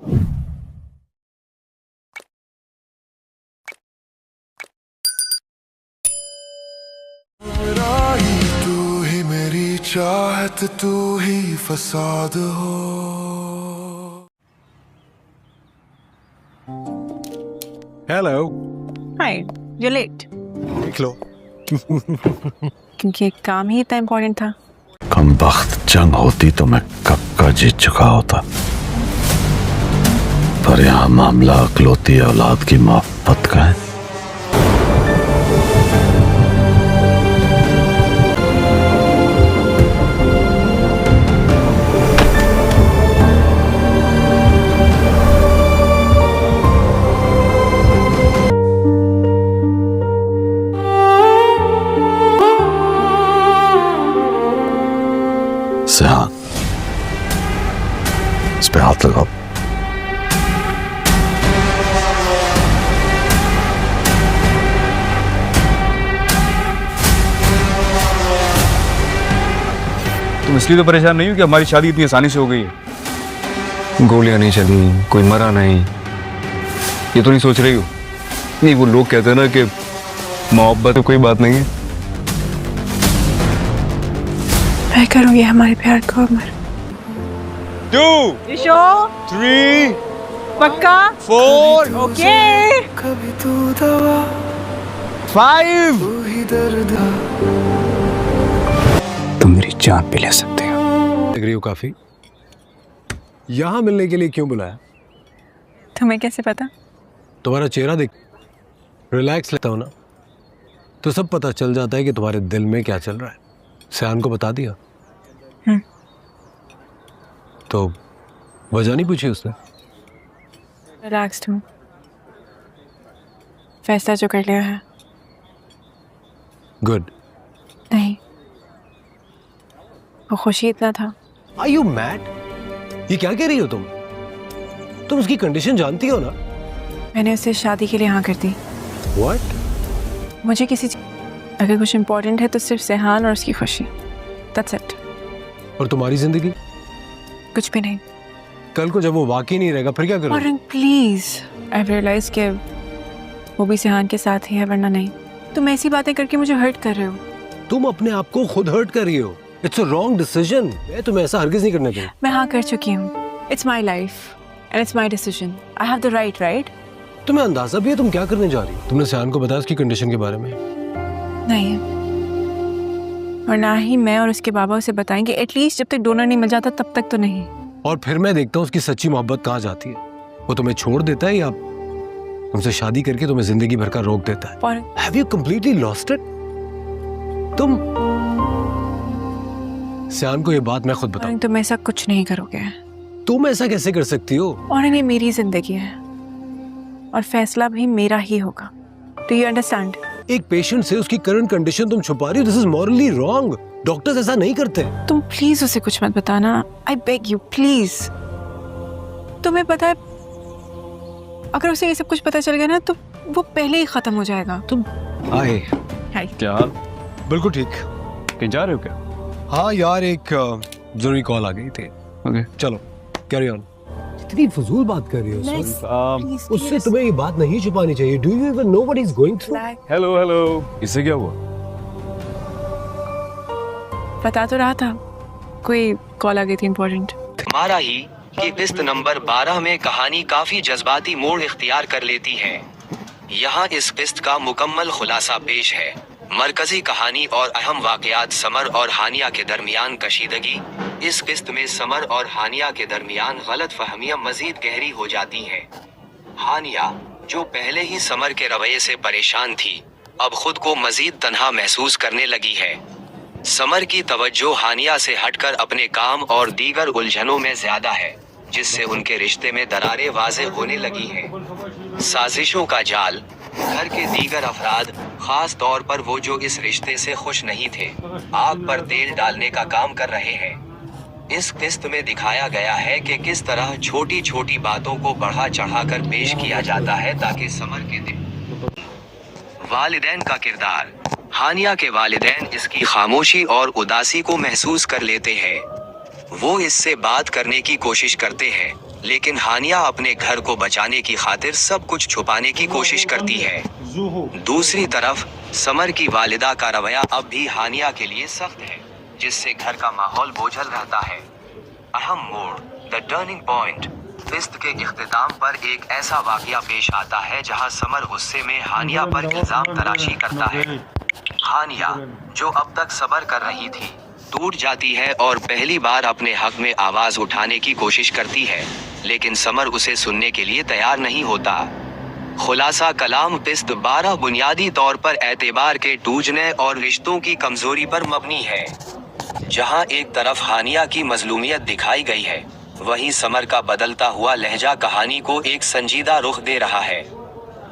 तू ही मेरी चाहत, तू ही फसाद हो। हेलो। Hi, you're late. देख लो। क्योंकि काम ही इतना इम्पोर्टेंट था। कमबख्त जंग होती तो मैं कब का जीत चुका होता, पर यहाँ मामला अकलौती औलाद की मोहब्बत का है। सेहान, इस पे हाथ लगाओ। तुम इसलिए तो परेशान नहीं हो कि हमारी शादी इतनी आसानी से हो गई है? गोलियां नहीं चली, कोई मरा नहीं, ये तो नहीं सोच रही हो? नहीं, वो लोग कहते हैं ना कि मोहब्बत कोई बात नहीं है। मैं करूँगी हमारे प्यार को अमर। 2 ईशो 3 पक्का 4 ओके। कभी तू दवा, 5 तू ही दर्द। तुम मेरी जान पे ले सकते हो। लग रही हो काफी। यहाँ मिलने के लिए क्यों बुलाया? तुम्हें कैसे पता? तुम्हारा चेहरा देख, रिलैक्स लगता हो ना, तो सब पता चल जाता है कि तुम्हारे दिल में क्या चल रहा है। सयान को बता दिया? तो वजह नहीं पूछी उसने? रिलैक्स्ड हूँ, फैसला जो कर लिया है। गुड। नहीं, वो खुशी इतना था। Are you mad? ये क्या कह रही हो तुम? तुम उसकी कंडीशन जानती हो ना? मैंने उससे शादी के लिए हाँ कर दी। व्हाट? मुझे किसी अगर कुछ इम्पोर्टेंट है तो सिर्फ सेहान और उसकी खुशी। That's it. और तुम्हारी जिंदगी? कुछ भी नहीं। कल को जब वो वाकई नहीं रहेगा फिर क्या करोगे? और प्लीज, आई रियलाइज कि वो भी सेहान के साथ ही है, वरना नहीं। तुम ऐसी बातें करके मुझे हर्ट कर रहे हो। तुम अपने आप को खुद हर्ट कर रही हो। It's a wrong decision. मैं तुम्हें ऐसा हरगिज नहीं करने दूंगा। मैं हाँ कर चुकी हूँ। It's my life and it's my decision. I have the right. तुम्हें अंदाजा भी है तुम क्या करने जा रही हो? तुमने सयान को बताया उसकी कंडीशन के बारे में? नहीं, और ना ही मैं और उसके बाबा उसे बताएंगे। एटलीस्ट जब तक डोनर नहीं मिल जाता तब तक तो नहीं। और फिर मैं देखता हूँ उसकी सच्ची मोहब्बत कहाँ जाती है। वो तुम्हें छोड़ देता है या तुमसे शादी करके तुम्हें जिंदगी भर का रोक देता है? और Have you completely lost it? तुम सयान को ये बात मैं खुद बताऊं। तुम ऐसा कुछ नहीं करोगे। तुम ऐसा कैसे कर सकती हो? और ये मेरी जिंदगी है और फैसला भी मेरा ही होगा। Do you understand? एक पेशेंट से उसकी करंट कंडीशन तुम छुपा रही हो। This is morally wrong. Doctors ऐसा नहीं करते। तुम प्लीज उसे कुछ मत बताना। I beg you please. तुम्हें पता है अगर उसे ये सब कुछ पता चल गया ना तो वो पहले ही खत्म हो जाएगा। तुम आए? हाय। क्या हाल? बिल्कुल ठीक। कहीं जा रहे हो क्या? हाँ यार, एक जरूरी कॉल आ गई थी। ओके चलो कैरी ऑन। इतनी फजूल बात कर रही हो Please, उससे please. तुम्हें ये बात नहीं छुपानी चाहिए। Do you even know what is going through? Hello इससे क्या हुआ? बता तो रहा था, कोई कॉल आ गई थी इम्पोर्टेंट। हमारा ही कि किस्त नंबर 12 में कहानी काफी जज्बाती मोड़ इख्तियार कर लेती है। यहाँ इस किस्त का मुकम्मल खुलासा पेश है। मरकजी कहानी और अहम वाकयात समर और हानिया के दरमियान कशीदगी। इस किस्त में समर और हानिया के दरमियान गलत फहमियां मजीद गहरी हो जाती हैं। हानिया, जो पहले ही समर के रवैये से परेशान थी, अब खुद को मजीद तन्हा महसूस करने लगी है। समर की तवज्जो हानिया से हटकर अपने काम और दीगर उलझनों में ज्यादा है, जिससे उनके रिश्ते में दरारें वाज़ेह होने लगी हैं। साजिशों का जाल, घर के दीगर अफराद, खास तौर पर वो जो इस रिश्ते से खुश नहीं थे, आग पर तेल डालने का काम कर रहे हैं। इस किस्त में दिखाया गया है कि किस तरह छोटी छोटी बातों को बढ़ा चढ़ाकर पेश किया जाता है ताकि समर के दिन। वालिदैन का किरदार। हानिया के वालिदैन इसकी खामोशी और उदासी को महसूस कर लेते हैं। वो इससे बात करने की कोशिश करते हैं, लेकिन हानिया अपने घर को बचाने की खातिर सब कुछ छुपाने की कोशिश करती है। दूसरी तरफ समर की वालिदा का रवैया अब भी हानिया के लिए सख्त है, जिससे घर का माहौल बोझल रहता है। अहम मोड़, द टर्निंग पॉइंट। फिस्त के इख्तिताम पर एक ऐसा वाकया पेश आता है जहां समर गुस्से में हानिया पर इल्जाम तराशी करता है। हानिया, जो अब तक सब्र कर रही थी, टूट जाती है और पहली बार अपने हक में आवाज उठाने की कोशिश करती है, लेकिन समर उसे सुनने के लिए तैयार नहीं होता। खुलासा कलाम, फिस्त 12 बुनियादी तौर पर एतबार के टूटने और रिश्तों की कमजोरी पर मबनी है। जहां एक तरफ हानिया की मजलूमियत दिखाई गई है, वहीं समर का बदलता हुआ लहजा कहानी को एक संजीदा रुख दे रहा है।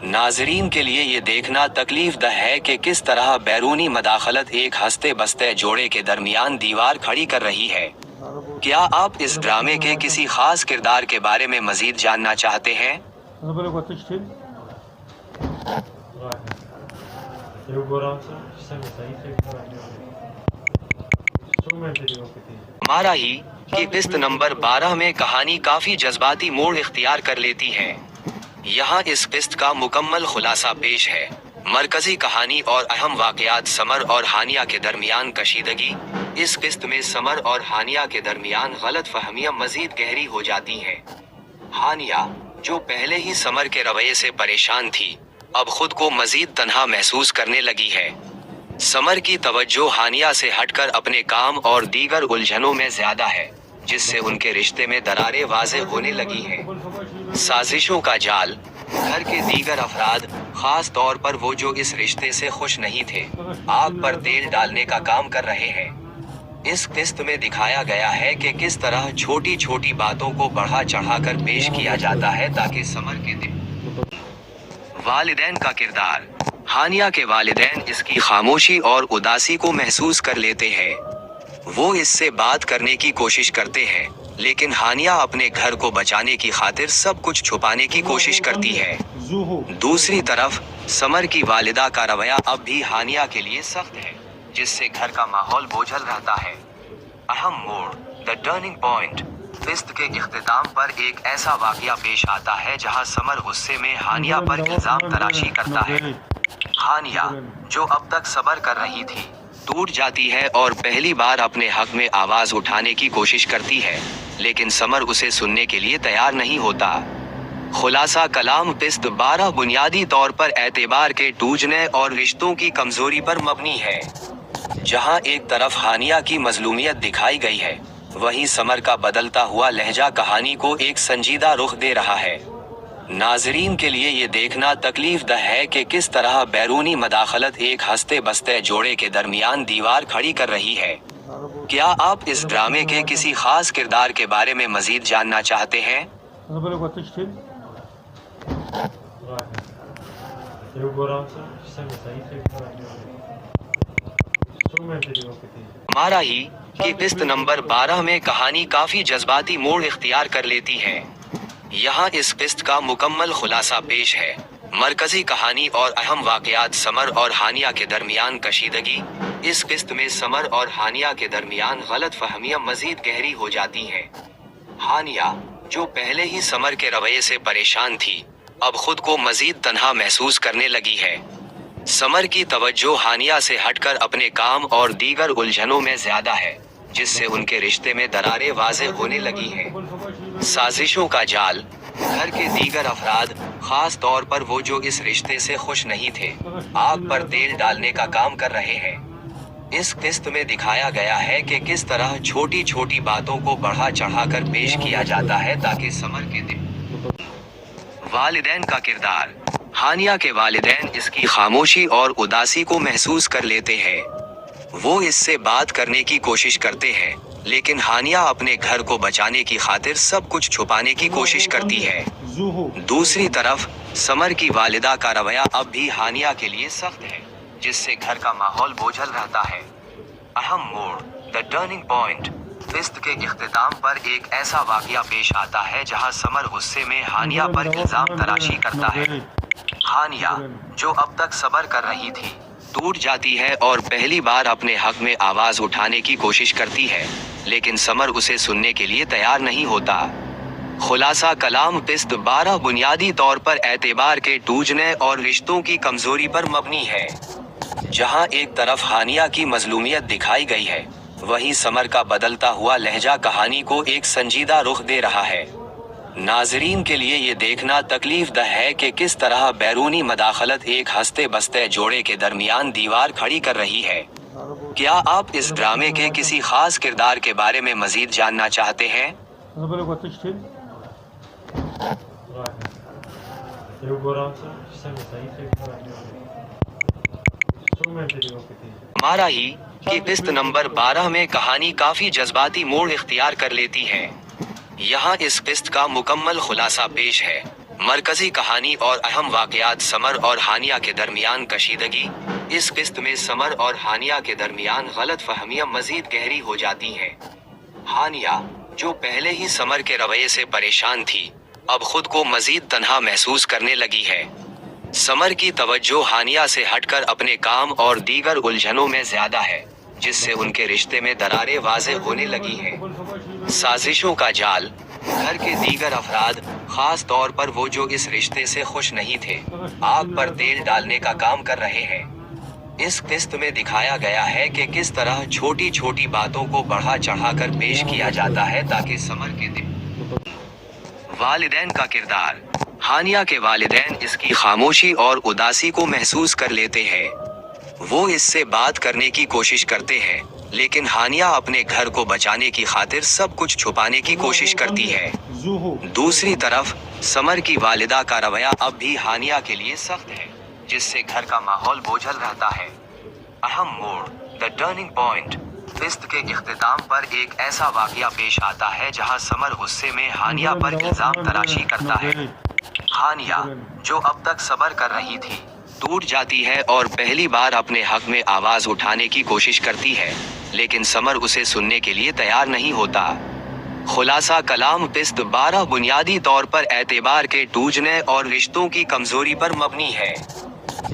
नाजरीन के लिए ये देखना तकलीफ दह है कि किस तरह बैरूनी मदाखलत एक हंसते बसते जोड़े के दरमियान दीवार खड़ी कर रही है। क्या आप इस ड्रामे के किसी खास किरदार के बारे में मजीद जानना चाहते हैं? हमारा ही कि किस्त नंबर 12 में कहानी काफी जज्बाती मोड़ इख्तियार कर लेती है। यहाँ इस किस्त का मुकम्मल खुलासा पेश है। मरकजी कहानी और अहम वाकयात समर और हानिया के दरमियान कशीदगी। इस किस्त में समर और हानिया के दरमियान गलत फहमियां मजीद गहरी हो जाती हैं। हानिया, जो पहले ही समर के रवैये से परेशान थी, अब खुद को मजीद तन्हा महसूस करने लगी है। समर की तवज्जो हानिया से हटकर अपने काम और दीगर उलझनों में ज्यादा है, जिससे उनके रिश्ते में दरारें वाज़े होने लगी हैं। साजिशों का जाल, घर के दीगर अफराद, खास तौर पर वो जो इस रिश्ते से खुश नहीं थे, आग पर तेल डालने का काम कर रहे हैं। इस किस्त में दिखाया गया है कि किस तरह छोटी छोटी बातों को बढ़ा चढ़ाकर पेश किया जाता है ताकि समर के दिल। वालिदैन का किरदार, हानिया के वालिदैन इसकी खामोशी और उदासी को महसूस कर लेते हैं। वो इससे बात करने की कोशिश करते हैं, लेकिन हानिया अपने घर को बचाने की खातिर सब कुछ छुपाने की कोशिश करती है। दूसरी तरफ समर की वालिदा का रवैया अब भी हानिया के लिए सख्त है, जिससे घर का माहौल बोझल रहता है। अहम मोड़, द टर्निंग पॉइंट। फिस्त के इख्तिताम पर एक ऐसा वाकया पेश आता है जहां समर गुस्से में हानिया पर इल्जाम तराशी करता है। हानिया, जो अब तक सब्र कर रही थी, टूट जाती है और पहली बार अपने हक में आवाज उठाने की कोशिश करती है, लेकिन समर उसे सुनने के लिए तैयार नहीं होता। खुलासा कलाम, फिस्त 12 बुनियादी तौर पर एतबार के टूटने और रिश्तों की कमजोरी पर मबनी है। जहां एक तरफ हानिया की मजलूमियत दिखाई गई है, वहीं समर का बदलता हुआ लहजा कहानी को एक संजीदा रुख दे रहा है। नाजरीन के लिए ये देखना तकलीफ दह है कि किस तरह बैरूनी मदाखलत एक हंसते बसते जोड़े के दरमियान दीवार खड़ी कर रही है। क्या आप इस ड्रामे के किसी खास किरदार के बारे में मजीद जानना चाहते हैं? हमारा ही कि किस्त नंबर 12 में कहानी काफी जज्बाती मोड़ इख्तियार कर लेती है। यहाँ इस किस्त का मुकम्मल खुलासा पेश है। मरकजी कहानी और अहम वाकयात समर और हानिया के दरमियान कशीदगी। इस किस्त में समर और हानिया के दरमियान गलत फहमियां मजीद गहरी हो जाती हैं। हानिया, जो पहले ही समर के रवैये से परेशान थी, अब खुद को मजीद तन्हा महसूस करने लगी है। समर की तवज्जो हानिया से हटकर अपने काम और दीगर उलझनों में ज्यादा है, जिससे उनके रिश्ते में दरारें वाज़े होने लगी हैं। साजिशों का जाल, घर के दीगर अफराद, खास तौर पर वो जो इस रिश्ते से खुश नहीं थे, आग पर तेल डालने का काम कर रहे हैं। इस किस्त में दिखाया गया है कि किस तरह छोटी छोटी बातों को बढ़ा चढ़ाकर पेश किया जाता है ताकि समर के दिल। वालिदैन का किरदार, हानिया के वालिदैन इसकी खामोशी और उदासी को महसूस कर लेते हैं। वो इससे बात करने की कोशिश करते हैं, लेकिन हानिया अपने घर को बचाने की खातिर सब कुछ छुपाने की कोशिश करती है। दूसरी तरफ समर की वालिदा का रवैया अब भी हानिया के लिए सख्त है, जिससे घर का माहौल बोझल रहता है। अहम मोड़, द टर्निंग पॉइंट। फिस्त के इख्तिताम पर एक ऐसा वाकया पेश आता है जहां समर गुस्से में हानिया पर इल्जाम तराशी करता है। हानिया, जो अब तक सब्र कर रही थी, टूट जाती है और पहली बार अपने हक में आवाज उठाने की कोशिश करती है, लेकिन समर उसे सुनने के लिए तैयार नहीं होता। खुलासा कलाम किस्त 12 बुनियादी तौर पर एतबार के टूटने और रिश्तों की कमजोरी पर मबनी है। जहां एक तरफ हानिया की मजलूमियत दिखाई गई है, वहीं समर का बदलता हुआ लहजा कहानी को एक संजीदा रुख दे रहा है। नाजरीन के लिए ये देखना तकलीफ दह है कि किस तरह बैरूनी मदाखलत एक हंसते बसते जोड़े के दरमियान दीवार खड़ी कर रही है। क्या आप इस ड्रामे के किसी खास किरदार के बारे में मजीद जानना चाहते हैं? हमारा ही कि किस्त नंबर 12 में कहानी काफी जज्बाती मोड़ इख्तियार कर लेती है। यहाँ इस किस्त का मुकम्मल खुलासा पेश है। मरकजी कहानी और अहम वाकयात समर और हानिया के दरमियान कशीदगी। इस किस्त में समर और हानिया के दरमियान गलत फहमियां मजीद गहरी हो जाती हैं। हानिया, जो पहले ही समर के रवैये से परेशान थी, अब खुद को मजीद तन्हा महसूस करने लगी है। समर की तवज्जो हानिया से हटकर अपने काम और दीगर उलझनों में ज्यादा है, जिससे उनके रिश्ते में दरारें वाज़ेह होने लगी हैं। साजिशों का जाल, घर के दीगर अफराद, खास तौर पर वो जो इस रिश्ते से खुश नहीं थे, आग पर तेल डालने का काम कर रहे हैं। इस किस्त में दिखाया गया है कि किस तरह छोटी छोटी बातों को बढ़ा चढ़ाकर पेश किया जाता है ताकि समर के दिन। वालिदैन का किरदार। हानिया के वालिदैन इसकी खामोशी और उदासी को महसूस कर लेते हैं। वो इससे बात करने की कोशिश करते हैं, लेकिन हानिया अपने घर को बचाने की खातिर सब कुछ छुपाने की कोशिश करती है। दूसरी तरफ समर की वालिदा का रवैया अब भी हानिया के लिए सख्त है, जिससे घर का माहौल बोझल रहता है। अहम मोड़, द टर्निंग पॉइंट। किस्त के इख्तिताम पर एक ऐसा वाकया पेश आता है जहां समर गुस्से में हानिया पर इल्जाम तराशी करता है। हानिया, जो अब तक सब्र कर रही थी, टूट जाती है और पहली बार अपने हक में आवाज उठाने की कोशिश करती है, लेकिन समर उसे सुनने के लिए तैयार नहीं होता। खुलासा कलाम किस्त 12 बुनियादी तौर पर एतबार के टूटने और रिश्तों की कमजोरी पर मबनी है।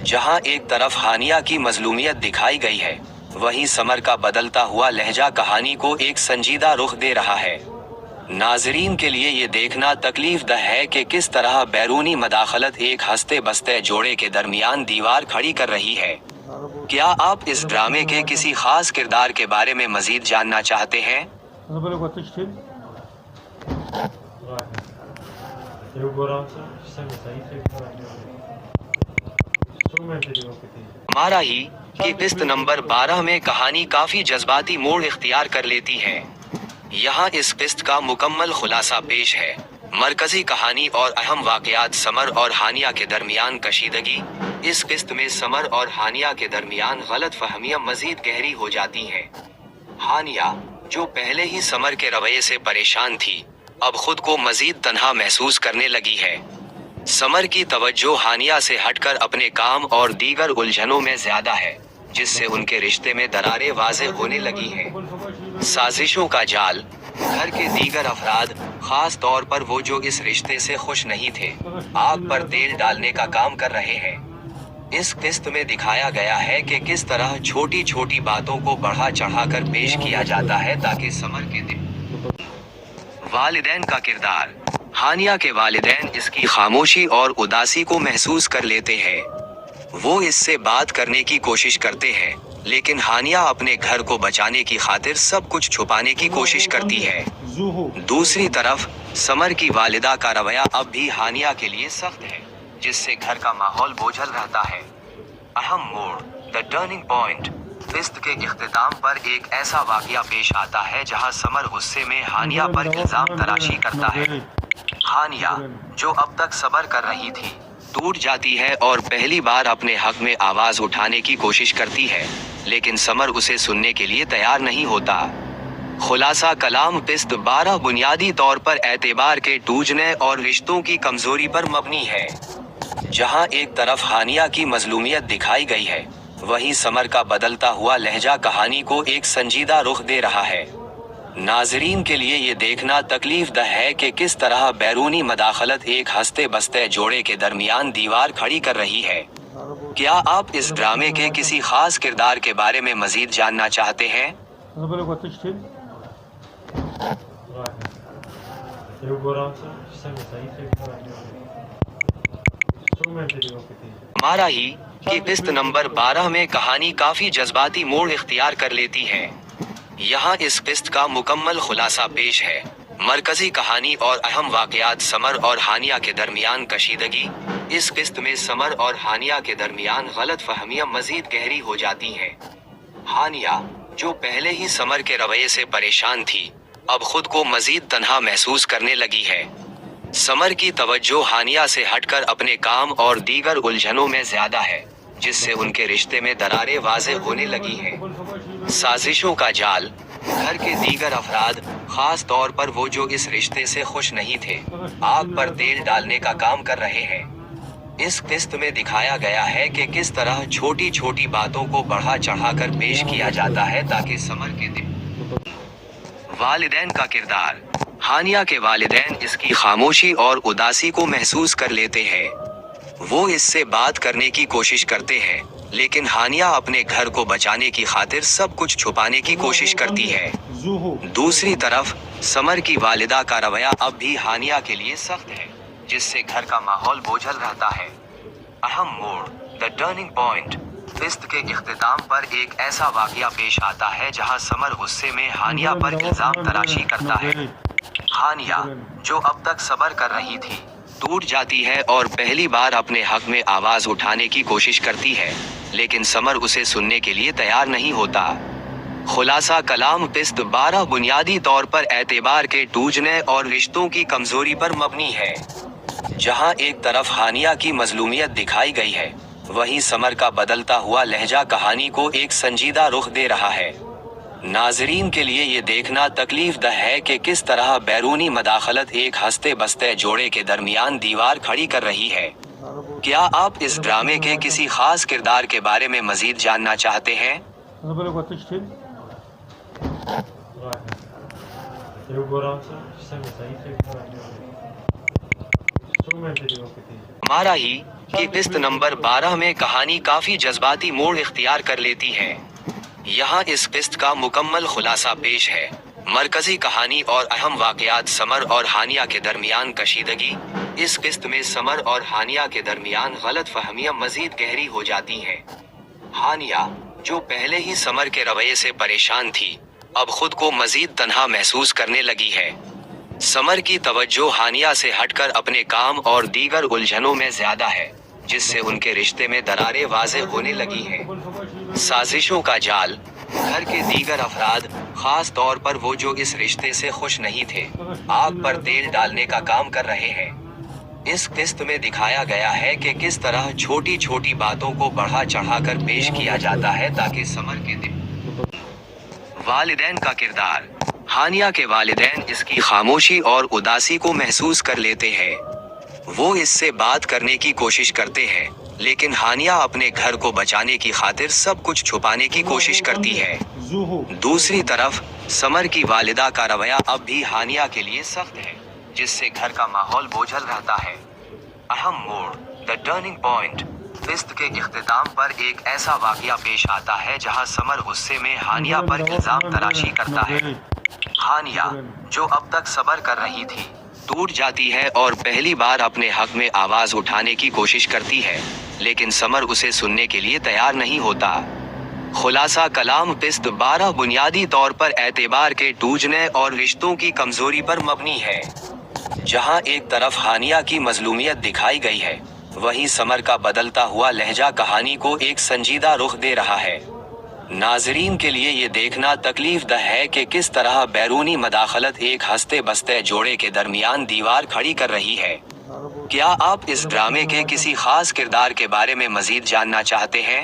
जहां एक तरफ हानिया की मजलूमियत दिखाई गई है, वहीं समर का बदलता हुआ लहजा कहानी को एक संजीदा रुख दे रहा है। नाजरीन के लिए ये देखना तकलीफ दह है कि किस तरह बैरूनी मदाखलत एक हंसते बसते जोड़े के दरमियान दीवार खड़ी कर रही है। क्या आप इस ड्रामे के किसी खास किरदार के बारे में मजीद जानना चाहते हैं? हमारा ही कि किस्त नंबर 12 में कहानी काफी जज्बाती मोड़ इख्तियार कर लेती है। यहाँ इस किस्त का मुकम्मल खुलासा पेश है। मरकजी कहानी और अहम वाकयात समर और हानिया के दरमियान कशीदगी। इस किस्त में समर और हानिया के दरमियान गलत फहमियां मजीद गहरी हो जाती हैं। हानिया, जो पहले ही समर के रवैये से परेशान थी, अब खुद को मजीद तन्हा महसूस करने लगी है। समर की तवज्जो हानिया से हटकर अपने काम और दीगर उलझनों में ज्यादा है, जिससे उनके रिश्ते में दरारें वाज़ेह होने लगी हैं। साजिशों का जाल, घर के दीगर अफराद, खास तौर पर वो जो इस रिश्ते से खुश नहीं थे, आग पर तेल डालने का काम कर रहे हैं। इस किस्त में दिखाया गया है कि किस तरह छोटी छोटी बातों को बढ़ा चढ़ाकर पेश किया जाता है ताकि समर के दिन। वालिदैन का किरदार। हानिया के वालिदैन इसकी खामोशी और उदासी को महसूस कर लेते हैं। वो इससे बात करने की कोशिश करते हैं, लेकिन हानिया अपने घर को बचाने की खातिर सब कुछ छुपाने की कोशिश करती है। दूसरी तरफ समर की वालिदा का रवैया अब भी हानिया के लिए सख्त है, जिससे घर का माहौल बोझल रहता है। अहम मोड़, द टर्निंग पॉइंट। किस्त के इख्तिताम पर एक ऐसा वाकया पेश आता है जहां समर गुस्से में हानिया पर इल्जाम तराशी करता है। हानिया, जो अब तक सब्र कर रही थी, टूट जाती है और पहली बार अपने हक में आवाज उठाने की कोशिश करती है, लेकिन समर उसे सुनने के लिए तैयार नहीं होता। खुलासा कलाम किस्त 12 बुनियादी तौर पर एतबार के टूटने और रिश्तों की कमजोरी पर मबनी है। जहां एक तरफ हानिया की मजलूमियत दिखाई गई है, वहीं समर का बदलता हुआ लहजा कहानी को एक संजीदा रुख दे रहा है। नाजरीन के लिए ये देखना तकलीफ दह है कि किस तरह बैरूनी मदाखलत एक हंसते बसते जोड़े के दरमियान दीवार खड़ी कर रही है। क्या आप इस ड्रामे के किसी खास किरदार के बारे में मजीद जानना चाहते हैं? Eu vou lá, हमारा ही कि किस्त नंबर 12 में कहानी काफी जज्बाती मोड़ इख्तियार कर लेती है। यहाँ इस किस्त का मुकम्मल खुलासा पेश है। मरकजी कहानी और अहम वाकयात समर और हानिया के दरमियान कशीदगी। इस किस्त में समर और हानिया के दरमियान गलत फहमियां मजीद गहरी हो जाती हैं। हानिया, जो पहले ही समर के रवैये से परेशान थी, अब खुद को मजीद तन्हा महसूस करने लगी है। समर की तवज्जो हानिया से हटकर अपने काम और दीगर उलझनों में ज्यादा है, जिससे उनके रिश्ते में दरारें वाज़ेह होने लगी हैं। साजिशों का जाल, घर के दीगर अफराद, खास तौर पर वो जो इस रिश्ते से खुश नहीं थे, आग पर तेल डालने का काम कर रहे हैं। इस किस्त में दिखाया गया है कि किस तरह छोटी छोटी बातों को बढ़ा चढ़ाकर पेश किया जाता है ताकि समर के दिन। वालिदैन का किरदार। हानिया के वालिदैन इसकी खामोशी और उदासी को महसूस कर लेते हैं। वो इससे बात करने की कोशिश करते हैं, लेकिन हानिया अपने घर को बचाने की खातिर सब कुछ छुपाने की कोशिश करती है। दूसरी तरफ समर की वालिदा का रवैया अब भी हानिया के लिए सख्त है, जिससे घर का माहौल बोझल रहता है। अहम मोड़, द टर्निंग पॉइंट। किस्त के इख्तिताम पर एक ऐसा वाकया पेश आता है जहां समर गुस्से में हानिया पर इल्जाम तराशी करता है। हानिया, जो अब तक सब्र कर रही थी, टूट जाती है और पहली बार अपने हक में आवाज उठाने की कोशिश करती है, लेकिन समर उसे सुनने के लिए तैयार नहीं होता। खुलासा कलाम। किस्त 12 बुनियादी तौर पर एतबार के टूटने और रिश्तों की कमजोरी पर मबनी है। जहां एक तरफ हानिया की मजलूमियत दिखाई गई है, वहीं समर का बदलता हुआ लहजा कहानी को एक संजीदा रुख दे रहा है। नाजरीन के लिए ये देखना तकलीफ दह है कि किस तरह बैरूनी मदाखलत एक हंसते बसते जोड़े के दरमियान दीवार खड़ी कर रही है। क्या आप इस ड्रामे के किसी खास किरदार के बारे में मजीद जानना चाहते हैं? हमारा ही कि किस्त नंबर 12 में कहानी काफी जज्बाती मोड़ इख्तियार कर लेती है। यहाँ इस किस्त का मुकम्मल खुलासा पेश है। मरकजी कहानी और अहम वाकयात समर और हानिया के दरमियान कशीदगी। इस किस्त में समर और हानिया के दरमियान गलत फहमियां मजीद गहरी हो जाती हैं। हानिया, जो पहले ही समर के रवैये से परेशान थी, अब खुद को मजीद तन्हा महसूस करने लगी है। समर की तवज्जो हानिया से हटकर अपने काम और दीगर उलझनों में ज्यादा है, जिससे उनके रिश्ते में दरारें वाज़ेह होने लगी हैं। साजिशों का जाल। घर के दीगर अफराद, खास तौर पर वो जो इस रिश्ते से खुश नहीं थे, आग पर तेल डालने का काम कर रहे हैं। इस किस्त में दिखाया गया है कि किस तरह छोटी छोटी बातों को बढ़ा चढ़ाकर पेश किया जाता है ताकि समर के दिन। वालिदैन का किरदार। हानिया के वालिदैन इसकी खामोशी और उदासी को महसूस कर लेते हैं। वो इससे बात करने की कोशिश करते हैं, लेकिन हानिया अपने घर को बचाने की खातिर सब कुछ छुपाने की कोशिश करती है। दूसरी तरफ समर की वालिदा का रवैया अब भी हानिया के लिए सख्त है, जिससे घर का माहौल बोझल रहता है। अहम मोड़, द टर्निंग पॉइंट। किस्त के इख्तिताम पर एक ऐसा वाकया पेश आता है जहां समर गुस्से में हानिया पर इल्जाम तराशी करता है। हानिया, जो अब तक सब्र कर रही थी, टूट जाती है और पहली बार अपने हक में आवाज उठाने की कोशिश करती है, लेकिन समर उसे सुनने के लिए तैयार नहीं होता। खुलासा कलाम। किस्त 12 बुनियादी तौर पर एतबार के टूटने और रिश्तों की कमजोरी पर मबनी है। जहां एक तरफ हानिया की मजलूमियत दिखाई गई है, वहीं समर का बदलता हुआ लहजा कहानी को एक संजीदा रुख दे रहा है। नाजरीन के लिए ये देखना तकलीफ दह है कि किस तरह बैरूनी मदाखलत एक हंसते बसते जोड़े के दरमियान दीवार खड़ी कर रही है। क्या आप इस ड्रामे के किसी खास किरदार के बारे में मजीद जानना चाहते हैं?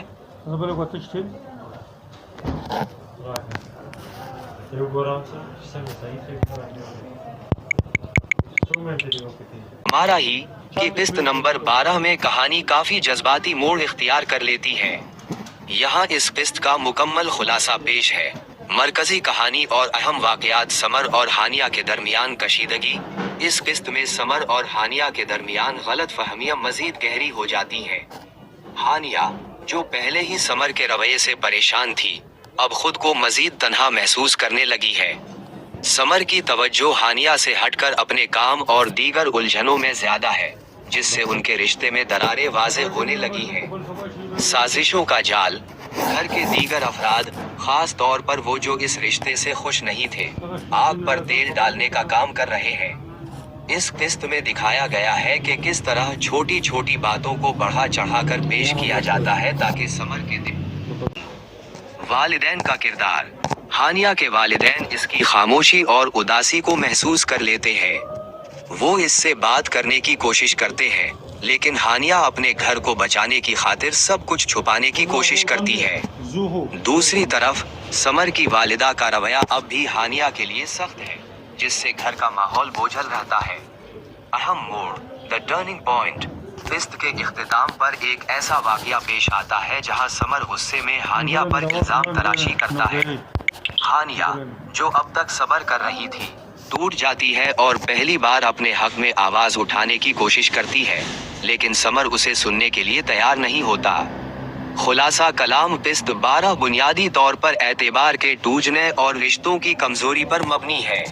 हमारा ही कि किस्त नंबर 12 में कहानी काफी जज्बाती मोड़ इख्तियार कर लेती है। यहाँ इस किस्त का मुकम्मल खुलासा पेश है। मरकजी कहानी और अहम वाकयात समर और हानिया के दरमियान कशीदगी। इस किस्त में समर और हानिया के दरमियान गलत फहमियां मजीद गहरी हो जाती हैं। हानिया, जो पहले ही समर के रवैये से परेशान थी, अब खुद को मजीद तन्हा महसूस करने लगी है। समर की तवज्जो हानिया से हटकर अपने काम और दीगर उलझनों में ज्यादा है, जिससे उनके रिश्ते में दरारें वाज़ेह होने लगी हैं। साजिशों का जाल, घर के दीगर अफराद, खास तौर पर वो जो इस रिश्ते से खुश नहीं थे, आग पर तेल डालने का काम कर रहे हैं। इस किस्त में दिखाया गया है कि किस तरह छोटी छोटी बातों को बढ़ा चढ़ाकर पेश किया जाता है ताकि समर के दिन। वालिदैन का किरदार, हानिया के वालिदैन इसकी खामोशी और उदासी को महसूस कर लेते हैं। वो इससे बात करने की कोशिश करते हैं, लेकिन हानिया अपने घर को बचाने की खातिर सब कुछ छुपाने की कोशिश करती है। दूसरी तरफ समर की वालिदा का रवैया अब भी हानिया के लिए सख्त है, जिससे घर का माहौल बोझल रहता है। अहम मोड़, द टर्निंग पॉइंट। किस्त के इख्तिताम पर एक ऐसा वाकया पेश आता है जहां समर गुस्से में हानिया पर इल्जाम तराशी करता है। हानिया, जो अब तक सब्र कर रही थी, टूट जाती है और पहली बार अपने हक में आवाज उठाने की कोशिश करती है, लेकिन समर उसे सुनने के लिए तैयार नहीं होता। खुलासा कलाम, किस्त 12 बुनियादी तौर पर एतबार के टूटने और रिश्तों की कमजोरी पर मबनी है।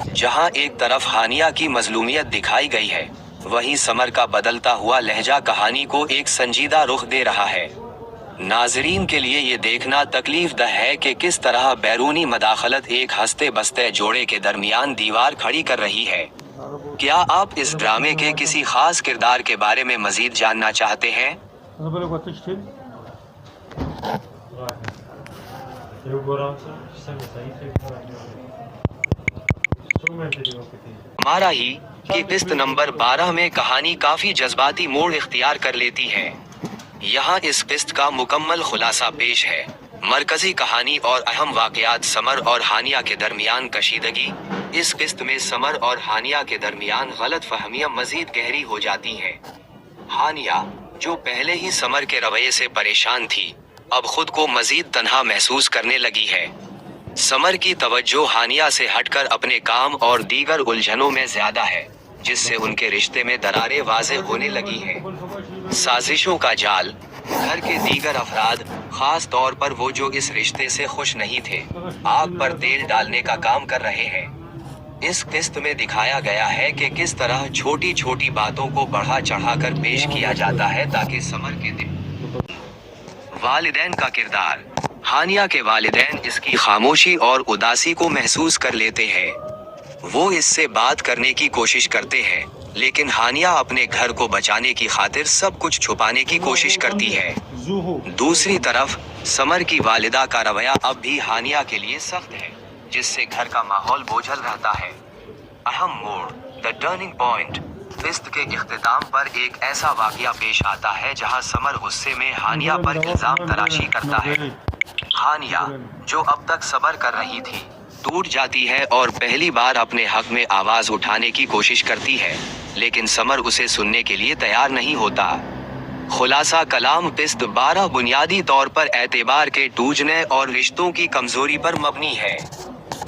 जहां एक तरफ हानिया की मजलूमियत दिखाई गई है, वहीं समर का बदलता हुआ लहजा कहानी को एक संजीदा रुख दे रहा है। नाजरीन के लिए ये देखना तकलीफ दह है कि किस तरह बैरूनी मदाखलत एक हंसते बसते जोड़े के दरमियान दीवार खड़ी कर रही है। क्या आप इस ड्रामे के किसी खास किरदार के बारे में मजीद जानना चाहते हैं? हमारा ही कि किस्त नंबर 12 में कहानी काफी जज्बाती मोड़ इख्तियार कर लेती है। यहाँ इस किस्त का मुकम्मल खुलासा पेश है। मरकजी कहानी और अहम वाकयात समर और हानिया के दरमियान कशीदगी। इस किस्त में समर और हानिया के दरमियान गलत फहमियां मजीद गहरी हो जाती हैं। हानिया, जो पहले ही समर के रवैये से परेशान थी, अब खुद को मजीद तन्हा महसूस करने लगी है। समर की तवज्जो हानिया से हटकर अपने काम और दीगर उलझनों में ज्यादा है, जिससे उनके रिश्ते में दरारें वाज़ेह होने लगी हैं। साजिशों का जाल, घर के दीगर अफराद, खास तौर पर वो जो इस रिश्ते से खुश नहीं थे, आग पर तेल डालने का काम कर रहे हैं। इस किस्त में दिखाया गया है कि किस तरह छोटी छोटी बातों को बढ़ा चढ़ाकर पेश किया जाता है ताकि समर के दिन। वालिदैन का किरदार, हानिया के वालिदैन इसकी खामोशी और उदासी को महसूस कर लेते हैं। वो इससे बात करने की कोशिश करते हैं, लेकिन हानिया अपने घर को बचाने की खातिर सब कुछ छुपाने की कोशिश करती है। दूसरी तरफ समर की वालिदा का रवैया अब भी हानिया के लिए सख्त है, जिससे घर का माहौल बोझल रहता है। अहम मोड़, द टर्निंग पॉइंट। किस्त के इख्तिताम पर एक ऐसा वाकया पेश आता है जहां समर गुस्से में हानिया पर इल्जाम तराशी करता है। हानिया, जो अब तक सब्र कर रही थी, टूट जाती है और पहली बार अपने हक में आवाज उठाने की कोशिश करती है, लेकिन समर उसे सुनने के लिए तैयार नहीं होता। खुलासा कलाम, किस्त 12 बुनियादी तौर पर एतबार के टूटने और रिश्तों की कमजोरी पर मबनी है।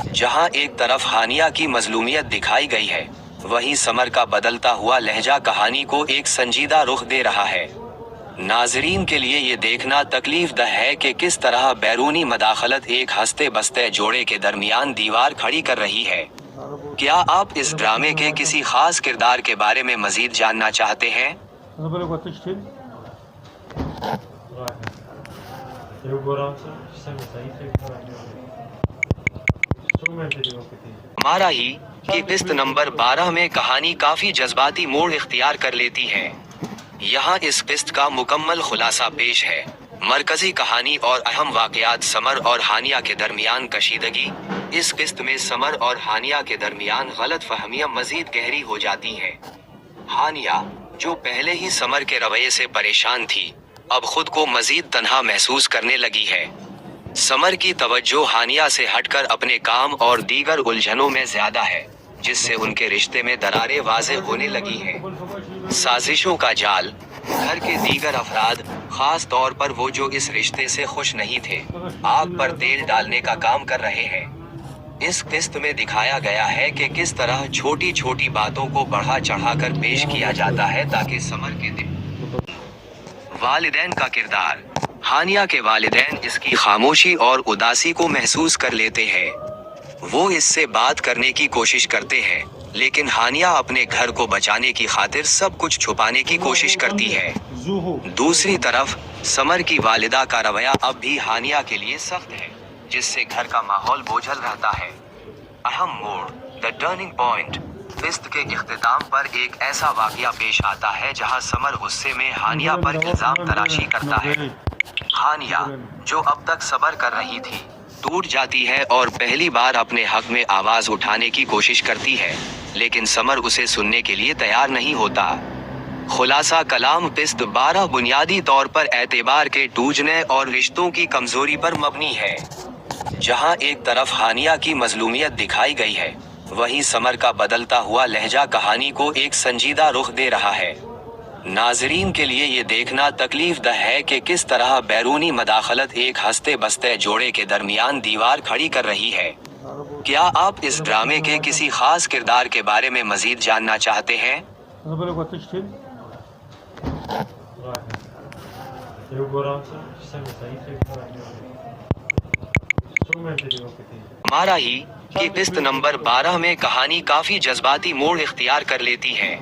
जहां एक तरफ हानिया की मजलूमियत दिखाई गई है, वहीं समर का बदलता हुआ लहजा कहानी को एक संजीदा रुख दे रहा है। नाजरीन के लिए ये देखना तकलीफ दह है कि किस तरह बैरूनी मदाखलत एक हंसते बसते जोड़े के दरमियान दीवार खड़ी कर रही है। क्या आप इस ड्रामे के किसी खास किरदार के बारे में मजीद जानना चाहते हैं? हमारा ही कि किस्त नंबर 12 में कहानी काफी जज्बाती मोड़ इख्तियार कर लेती है। यहाँ इस किस्त का मुकम्मल खुलासा पेश है। मरकजी कहानी और अहम वाकयात समर और हानिया के दरमियान कशीदगी। इस किस्त में समर और हानिया के दरमियान गलत फहमियां मजीद गहरी हो जाती हैं। हानिया, जो पहले ही समर के रवैये से परेशान थी, अब खुद को मजीद तन्हा महसूस करने लगी है। समर की तवज्जो हानिया से हटकर अपने काम और दीगर उलझनों में ज्यादा है, जिससे उनके रिश्ते में दरारें वाज़ेह होने लगी हैं। साजिशों का जाल, घर के दीगर अफराद, खास तौर पर वो जो इस रिश्ते से खुश नहीं थे, आग पर तेल डालने का काम कर रहे हैं। इस किस्त में दिखाया गया है कि किस तरह छोटी छोटी बातों को बढ़ा चढ़ाकर पेश किया जाता है ताकि समर के दिन। वालिदैन का किरदार, हानिया के वालिदैन इसकी खामोशी और उदासी को महसूस कर लेते हैं। वो इससे बात करने की कोशिश करते हैं, लेकिन हानिया अपने घर को बचाने की खातिर सब कुछ छुपाने की कोशिश करती है। दूसरी तरफ समर की वालिदा का रवैया अब भी हानिया के लिए सख्त है, जिससे घर का माहौल बोझल रहता है। अहम मोड़, द टर्निंग पॉइंट। किस्त के इख्तिताम पर एक ऐसा वाकया पेश आता है जहां समर गुस्से में हानिया पर इल्जाम तराशी करता है। हानिया, जो अब तक सब्र कर रही थी, टूट जाती है और पहली बार अपने हक में आवाज उठाने की कोशिश करती है, लेकिन समर उसे सुनने के लिए तैयार नहीं होता। खुलासा कलाम, किस्त 12 बुनियादी तौर पर एतबार के टूटने और रिश्तों की कमजोरी पर मबनी है। जहां एक तरफ हानिया की मजलूमियत दिखाई गई है, वहीं समर का बदलता हुआ लहजा कहानी को एक संजीदा रुख दे रहा है। नाजरीन के लिए ये देखना तकलीफ दह है कि किस तरह बैरूनी मदाखलत एक हंसते बसते जोड़े के दरमियान दीवार खड़ी कर रही है। क्या आप इस ड्रामे के किसी खास किरदार के बारे में मजीद जानना चाहते हैं? हमारा ही कि किस्त नंबर 12 में कहानी काफी जज्बाती मोड़ इख्तियार कर लेती है।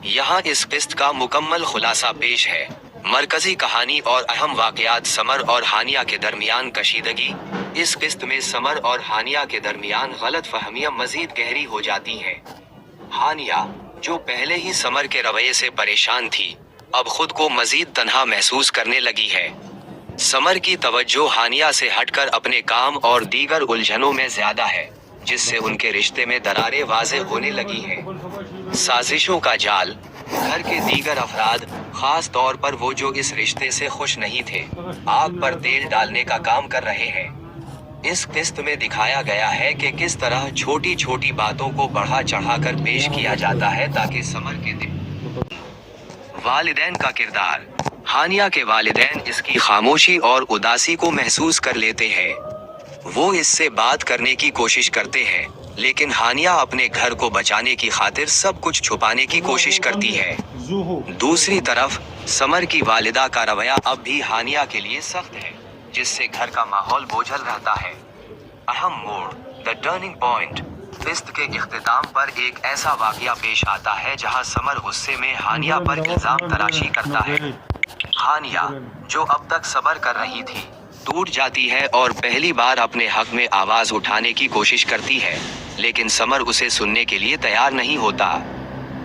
यहाँ इस किस्त का मुकम्मल खुलासा पेश है। मरकजी कहानी और अहम वाकयात समर और हानिया के दरमियान कशीदगी। इस किस्त में समर और हानिया के दरमियान गलत फहमियां मजीद गहरी हो जाती हैं। हानिया, जो पहले ही समर के रवैये से परेशान थी, अब खुद को मजीद तन्हा महसूस करने लगी है। समर की तवज्जो हानिया से हटकर अपने काम और दीगर उलझनों में ज्यादा है, जिससे उनके रिश्ते में दरारें वाज़ेह होने लगी हैं। साजिशों का जाल, घर के दीगर अफराद, खास तौर पर वो जो इस रिश्ते से खुश नहीं थे, आग पर तेल डालने का काम कर रहे हैं। इस किस्त में दिखाया गया है कि किस तरह छोटी छोटी बातों को बढ़ा चढ़ाकर पेश किया जाता है ताकि समर के दिल। वालिदैन का किरदार, हानिया के वालिदैन इसकी खामोशी और उदासी को महसूस कर लेते हैं। वो इससे बात करने की कोशिश करते हैं, लेकिन हानिया अपने घर को बचाने की खातिर सब कुछ छुपाने की कोशिश करती है। दूसरी तरफ समर की वालिदा का रवैया अब भी हानिया के लिए सख्त है, जिससे घर का माहौल बोझल रहता है। अहम मोड़, द टर्निंग पॉइंट। किस्त के इख्तिताम पर एक ऐसा वाकया पेश आता है जहां समर गुस्से में हानिया पर इल्जाम तराशी करता है। हानिया, जो अब तक सब्र कर रही थी, टूट जाती है और पहली बार अपने हक में आवाज उठाने की कोशिश करती है, लेकिन समर उसे सुनने के लिए तैयार नहीं होता।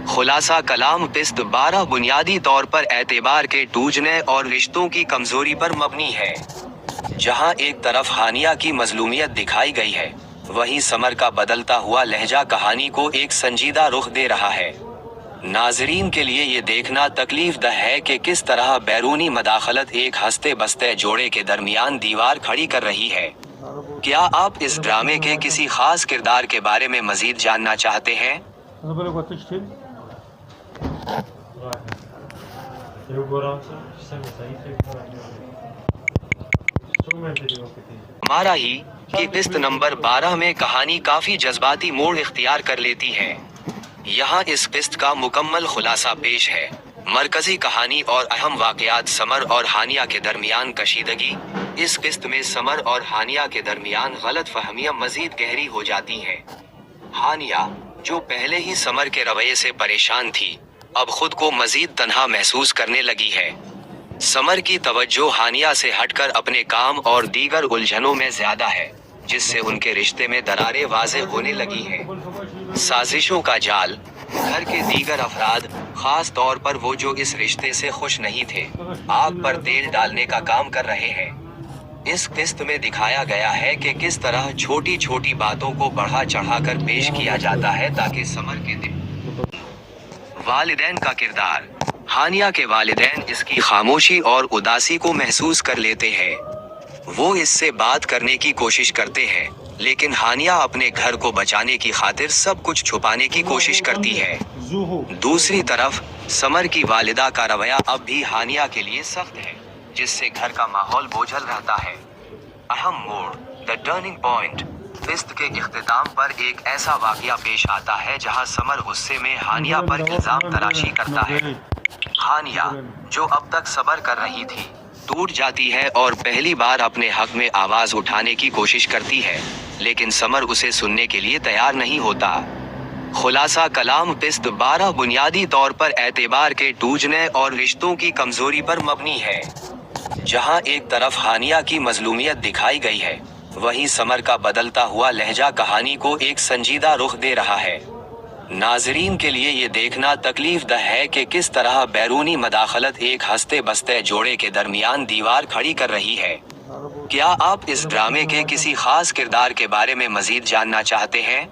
खुलासा कलाम, किस्त 12 बुनियादी तौर पर एतबार के टूटने और रिश्तों की कमजोरी पर मबनी है। जहां एक तरफ हानिया की मजलूमियत दिखाई गई है, वहीं समर का बदलता हुआ लहजा कहानी को एक संजीदा रुख दे रहा है। नाजरीन के लिए ये देखना तकलीफ दह है कि किस तरह बैरूनी मदाखलत एक हंसते बसते जोड़े के दरमियान दीवार खड़ी कर रही है। क्या आप इस ड्रामे के किसी खास किरदार के बारे में मजीद जानना चाहते हैं? हमारा ही कि किस्त नंबर 12 में कहानी काफी जज्बाती मोड़ इख्तियार कर लेती है। यहाँ इस किस्त का मुकम्मल खुलासा पेश है। मरकजी कहानी और अहम वाकयात समर और हानिया के दरमियान कशीदगी। इस किस्त में समर और हानिया के दरमियान गलत फहमियां मजीद गहरी हो जाती हैं। हानिया, जो पहले ही समर के रवैये से परेशान थी, अब खुद को मजीद तन्हा महसूस करने लगी है। समर की तवज्जो हानिया से हटकर अपने काम और दीगर उलझनों में ज्यादा है, जिससे उनके रिश्ते में दरारें वाज़ेह होने लगी हैं। साजिशों का जाल, घर के दीगर अफराद, खास तौर पर वो जो इस रिश्ते से खुश नहीं थे, आग पर तेल डालने का काम कर रहे हैं। इस किस्त में दिखाया गया है कि किस तरह छोटी छोटी बातों को बढ़ा चढ़ाकर पेश किया जाता है ताकि समर के दिल। वालिदैन का किरदार, हानिया के वालिदैन इसकी खामोशी और उदासी को महसूस कर लेते हैं। वो इससे बात करने की कोशिश करते हैं, लेकिन हानिया अपने घर को बचाने की खातिर सब कुछ छुपाने की कोशिश करती है। दूसरी तरफ समर की वालिदा का रवैया अब भी हानिया के लिए सख्त है, जिससे घर का माहौल बोझल रहता है। अहम मोड़, द टर्निंग पॉइंट। किस्त के इख्तिताम पर एक ऐसा वाकया पेश आता है जहां समर गुस्से में हानिया पर इल्जाम तराशी करता है। हानिया, जो अब तक सब्र कर रही थी, टूट जाती है और पहली बार अपने हक में आवाज उठाने की कोशिश करती है, लेकिन समर उसे सुनने के लिए तैयार नहीं होता। खुलासा कलाम किस्त 12 बुनियादी तौर पर एतबार के टूटने और रिश्तों की कमजोरी पर मबनी है। जहां एक तरफ हानिया की मजलूमियत दिखाई गई है, वहीं समर का बदलता हुआ लहजा कहानी को एक संजीदा रुख दे रहा है। नाजरीन के लिए ये देखना तकलीफ दह है कि किस तरह बैरूनी मदाखलत एक हंसते बसते जोड़े के दरमियान दीवार खड़ी कर रही है। क्या आप इस ड्रामे के किसी खास किरदार के बारे में मजीद जानना चाहते हैं?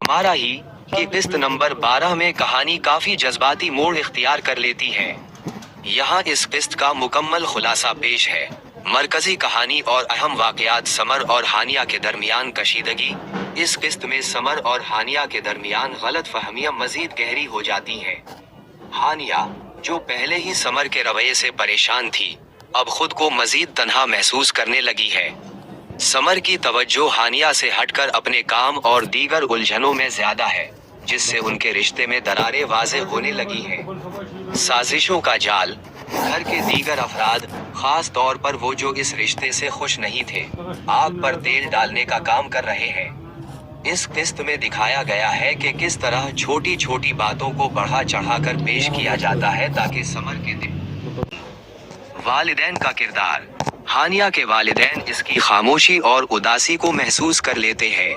हमारा ही कि किस्त नंबर 12 में कहानी काफी जज्बाती मोड़ इख्तियार कर लेती है। यहाँ इस किस्त का मुकम्मल खुलासा पेश है। मरकजी कहानी और अहम वाकयात समर और हानिया के दरमियान कशीदगी। इस किस्त में समर और हानिया के दरमियान गलत फहमियां मजीद गहरी हो जाती हैं। हानिया, जो पहले ही समर के रवैये से परेशान थी, अब खुद को मजीद तन्हा महसूस करने लगी है। समर की तवज्जो हानिया से हटकर अपने काम और दीगर उलझनों में ज्यादा है, जिससे उनके रिश्ते में दरारें वाज़ेह होने लगी हैं। साजिशों का जाल, घर के दीगर अफराद, खास तौर पर वो जो इस रिश्ते से खुश नहीं थे, आग पर तेल डालने का काम कर रहे हैं। इस किस्त में दिखाया गया है कि किस तरह छोटी छोटी बातों को बढ़ा चढ़ाकर पेश किया जाता है ताकि समर के दिन। वालिदैन का किरदार। हानिया के वालिदैन इसकी खामोशी और उदासी को महसूस कर लेते हैं।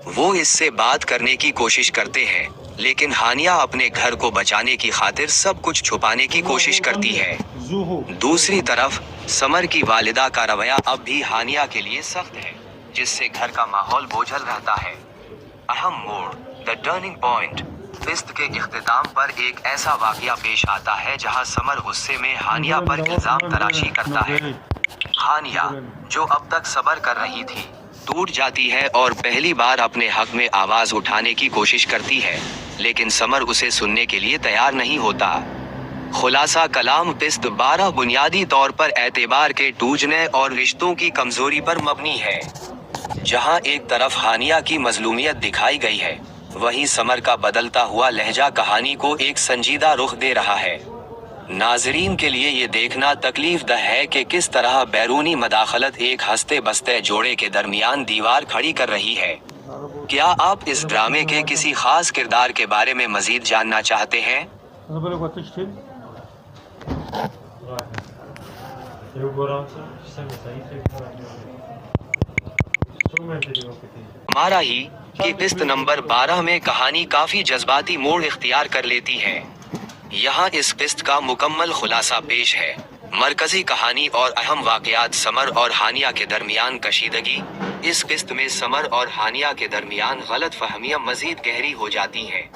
वो इससे बात करने की कोशिश करते हैं, लेकिन हानिया अपने घर को बचाने की खातिर सब कुछ छुपाने की कोशिश करती है। दूसरी तरफ समर की वालिदा का रवैया अब भी हानिया के लिए सख्त है, जिससे घर का माहौल बोझल रहता है। अहम मोड़, द टर्निंग पॉइंट। किस्त के इख्तिताम पर एक ऐसा वाकया पेश आता है जहां समर गुस्से में हानिया पर इल्जाम तराशी करता है। हानिया, जो अब तक सब्र कर रही थी, टूट जाती है और पहली बार अपने हक में आवाज उठाने की कोशिश करती है, लेकिन समर उसे सुनने के लिए तैयार नहीं होता। खुलासा कलाम किस्त 12 बुनियादी तौर पर एतबार के टूटने और रिश्तों की कमजोरी पर मबनी है। जहां एक तरफ हानिया की मजलूमियत दिखाई गई है, वहीं समर का बदलता हुआ लहजा कहानी को एक संजीदा रुख दे रहा है। नाजरीन के लिए ये देखना तकलीफ दह है कि किस तरह बैरूनी मदाखलत एक हंसते बसते जोड़े के दरमियान दीवार खड़ी कर रही है। क्या आप इस ड्रामे के किसी खास किरदार के बारे में मजीद जानना चाहते हैं? हमारा ही कि किस्त नंबर 12 में कहानी काफी जज्बाती मोड़ इख्तियार कर लेती है। यहाँ इस किस्त का मुकम्मल खुलासा पेश है। मरकजी कहानी और अहम वाकयात समर और हानिया के दरमियान कशीदगी। इस किस्त में समर और हानिया के दरमियान गलत फहमियां मजीद गहरी हो जाती हैं।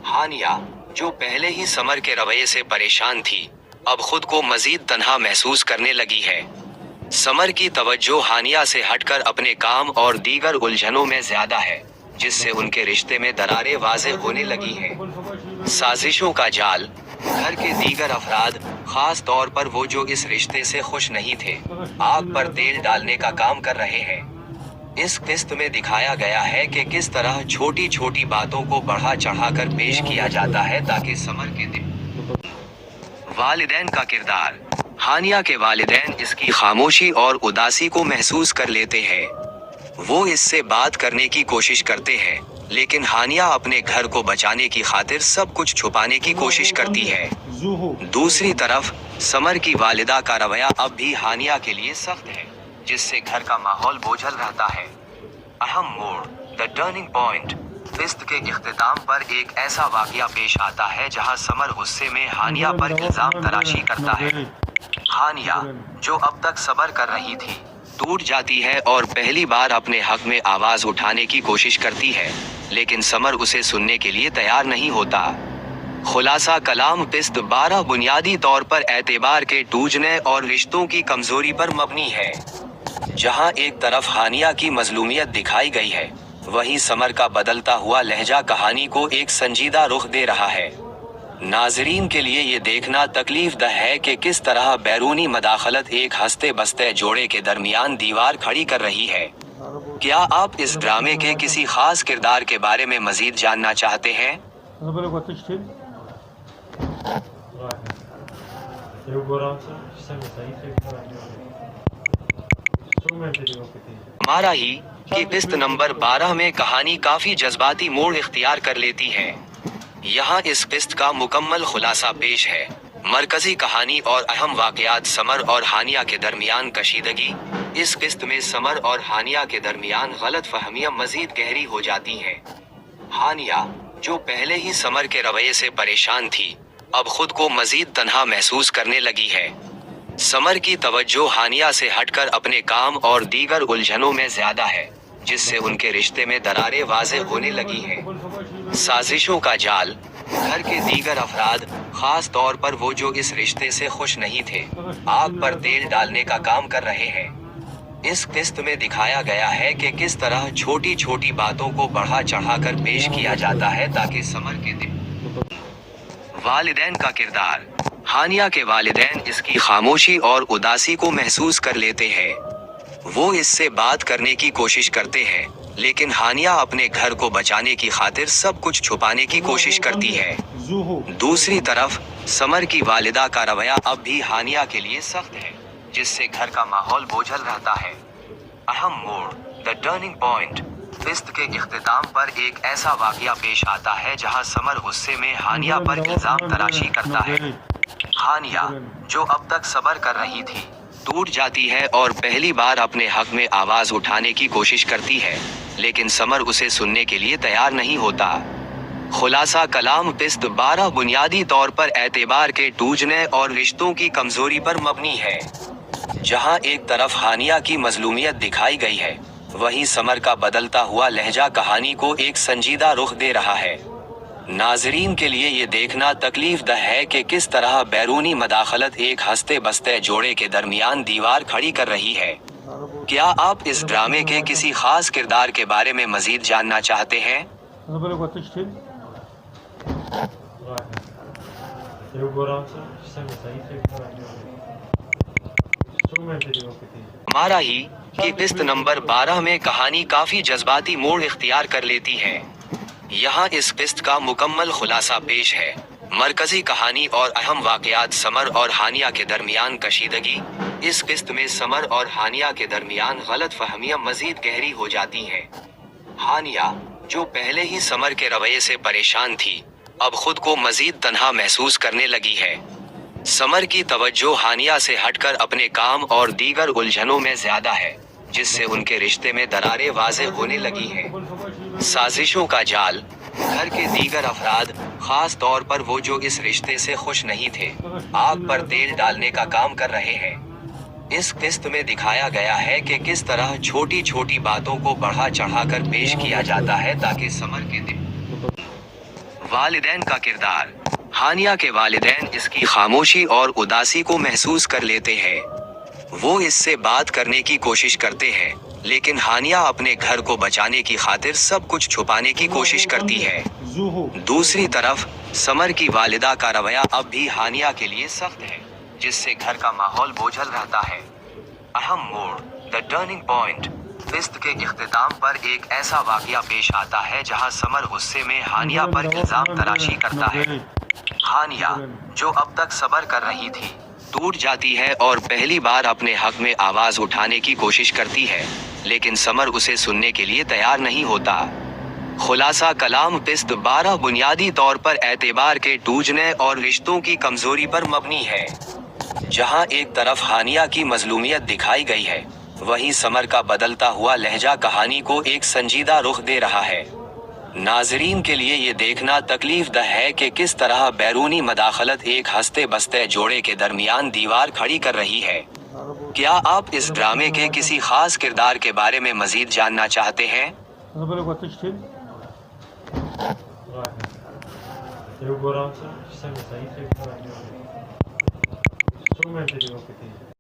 हानिया, जो पहले ही समर के रवैये से परेशान थी, अब खुद को मजीद तन्हा महसूस करने लगी है। समर की तवज्जो हानिया से हटकर अपने काम और दीगर उलझनों में ज्यादा है, जिससे उनके रिश्ते में दरारें वाज़ेह होने लगी हैं। साजिशों का जाल, घर के दीगर अफराद, खास तौर पर वो जो इस रिश्ते से खुश नहीं थे, आग पर तेल डालने का काम कर रहे हैं। इस किस्त में दिखाया गया है कि किस तरह छोटी छोटी बातों को बढ़ा चढ़ाकर पेश किया जाता है ताकि समर के दिन। वालिदैन का किरदार। हानिया के वालिदैन इसकी खामोशी और उदासी को महसूस कर लेते हैं। वो इससे बात करने की कोशिश करते हैं, लेकिन हानिया अपने घर को बचाने की खातिर सब कुछ छुपाने की कोशिश करती है। दूसरी तरफ समर की वालिदा का रवैया अब भी हानिया के लिए सख्त है, जिससे घर का माहौल बोझल रहता है। अहम मोड़, द टर्निंग पॉइंट। किस्त के इख्तिताम पर एक ऐसा वाकया पेश आता है जहां समर गुस्से में हानिया पर इल्जाम तराशी करता है। हानिया, जो अब तक सब्र कर रही थी, टूट जाती है और पहली बार अपने हक में आवाज उठाने की कोशिश करती है, लेकिन समर उसे सुनने के लिए तैयार नहीं होता। खुलासा कलाम किस्त 12 बुनियादी तौर पर एतबार के टूटने और रिश्तों की कमजोरी पर मबनी है। जहां एक तरफ हानिया की मजलूमियत दिखाई गई है, वहीं समर का बदलता हुआ लहजा कहानी को एक संजीदा रुख दे रहा है। नाजरीन के लिए ये देखना तकलीफ दह है कि किस तरह बैरूनी मदाखलत एक हंसते बसते जोड़े के दरमियान दीवार खड़ी कर रही है। क्या आप इस ड्रामे के किसी खास किरदार के बारे में मजीद जानना चाहते हैं? हमारा ही कि किस्त नंबर 12 में कहानी काफी जज्बाती मोड़ इख्तियार कर लेती है। यहाँ इस किस्त का मुकम्मल खुलासा पेश है। मरकजी कहानी और अहम वाकयात समर और हानिया के दरमियान कशीदगी। इस किस्त में समर और हानिया के दरमियान गलत फहमियां मजीद गहरी हो जाती हैं। हानिया, जो पहले ही समर के रवैये से परेशान थी, अब खुद को मजीद तन्हा महसूस करने लगी है। समर की तवज्जो हानिया से हटकर अपने काम और दीगर उलझनों में ज्यादा है, जिससे उनके रिश्ते में दरारें वाज़ेह होने लगी हैं। साजिशों का जाल, घर के दीगर अफराद, खास तौर पर वो जो इस रिश्ते से खुश नहीं थे, आग पर तेल डालने का काम कर रहे हैं। इस किस्त में दिखाया गया है कि किस तरह छोटी छोटी बातों को बढ़ा चढ़ाकर पेश किया जाता है ताकि समर के दिन। वालिदैन का किरदार। हानिया के वालिदैन इसकी खामोशी और उदासी को महसूस कर लेते हैं। वो इससे बात करने की कोशिश करते हैं, लेकिन हानिया अपने घर को बचाने की खातिर सब कुछ छुपाने की कोशिश करती है। दूसरी तरफ समर की वालिदा का रवैया अब भी हानिया के लिए सख्त है, जिससे घर का माहौल बोझल रहता है। अहम मोड़, द टर्निंग पॉइंट। किस्त के इख्तिताम पर एक ऐसा वाकया पेश आता है जहां समर गुस्से में हानिया पर इल्जाम तराशी करता है। हानिया, जो अब तक सब्र कर रही थी, टूट जाती है और पहली बार अपने हक में आवाज उठाने की कोशिश करती है, लेकिन समर उसे सुनने के लिए तैयार नहीं होता। खुलासा कलाम। किस्त 12 बुनियादी तौर पर एतबार के टूटने और रिश्तों की कमजोरी पर मबनी है। जहां एक तरफ हानिया की मजलूमियत दिखाई गई है, वहीं समर का बदलता हुआ लहजा कहानी को एक संजीदा रुख दे रहा है। नाजरीन के लिए ये देखना तकलीफ दह है कि किस तरह बैरूनी मदाखलत एक हंसते बसते जोड़े के दरमियान दीवार खड़ी कर रही है। क्या आप इस ड्रामे के किसी खास किरदार के बारे में मजीद जानना चाहते हैं? हमारा ही कि किस्त नंबर 12 में कहानी काफी जज्बाती मोड़ इख्तियार कर लेती है। यहाँ इस किस्त का मुकम्मल खुलासा पेश है। मरकजी कहानी और अहम वाकयात समर और हानिया के दरमियान कशीदगी। इस किस्त में समर और हानिया के दरमियान गलत फहमियां मजीद गहरी हो जाती हैं। हानिया, जो पहले ही समर के रवैये से परेशान थी, अब खुद को मजीद तन्हा महसूस करने लगी है। समर की तवज्जो हानिया से हटकर अपने काम और दीगर उलझनों में ज्यादा है, जिससे उनके रिश्ते में दरारें वाज़ेह होने लगी हैं। साजिशों का जाल, घर के दीगर अफराद, खास तौर पर वो जो इस रिश्ते से खुश नहीं थे, आग पर तेल डालने का काम कर रहे हैं। इस किस्त में दिखाया गया है कि किस तरह छोटी छोटी बातों को बढ़ा चढ़ाकर पेश किया जाता है ताकि समर के दिन। वालिदैन का किरदार। हानिया के वालिदैन इसकी खामोशी और उदासी को महसूस कर लेते हैं। वो इससे बात करने की कोशिश करते हैं, लेकिन हानिया अपने घर को बचाने की खातिर सब कुछ छुपाने की कोशिश करती है। दूसरी तरफ समर की वालिदा का रवैया अब भी हानिया के लिए सख्त है, जिससे घर का माहौल बोझल रहता है। अहम मोड़, द टर्निंग पॉइंट। किस्त के इख्तिताम पर एक ऐसा वाकया पेश आता है जहां समर गुस्से में हानिया पर इल्जाम तराशी करता है। हानिया, जो अब तक सब्र कर रही थी, टूट जाती है और पहली बार अपने हक में आवाज उठाने की कोशिश करती है, लेकिन समर उसे सुनने के लिए तैयार नहीं होता। खुलासा कलाम। किस्त 12 बुनियादी तौर पर एतबार के टूटने और रिश्तों की कमजोरी पर मबनी है। जहां एक तरफ हानिया की मजलूमियत दिखाई गई है, वहीं समर का बदलता हुआ लहजा कहानी को एक संजीदा रुख दे रहा है। नाजरीन के लिए ये देखना तकलीफ दह है कि किस तरह बैरूनी मदाखलत एक हंसते बसते जोड़े के दरमियान दीवार खड़ी कर रही है। क्या आप इस ड्रामे के किसी खास किरदार के बारे में मजीद जानना चाहते हैं?